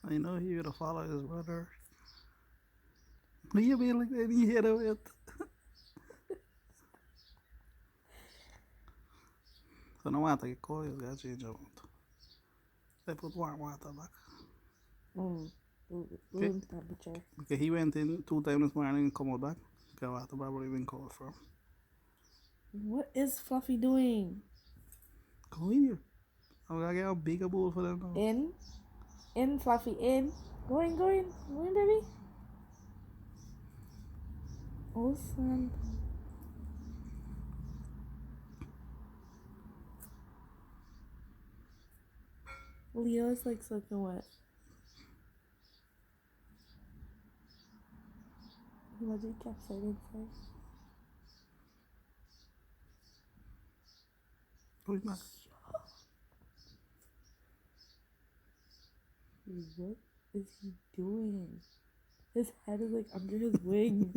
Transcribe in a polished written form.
I know he would have followed his brother. You mean like that? He hit him with. So no matter que coil, you gotta change out. They put warm water back. Mm. Okay. Room temperature. Because he went in 2 times this morning and come out back. Because water probably been cold for him. What is Fluffy doing? Go in here. I'm gonna get a bigger bowl for them now. In? In, Fluffy, in. Going, baby. Oh, son. Leo is like soaking wet. Imagine capsizing inside. Going back. What is he doing? His head is like under his wing.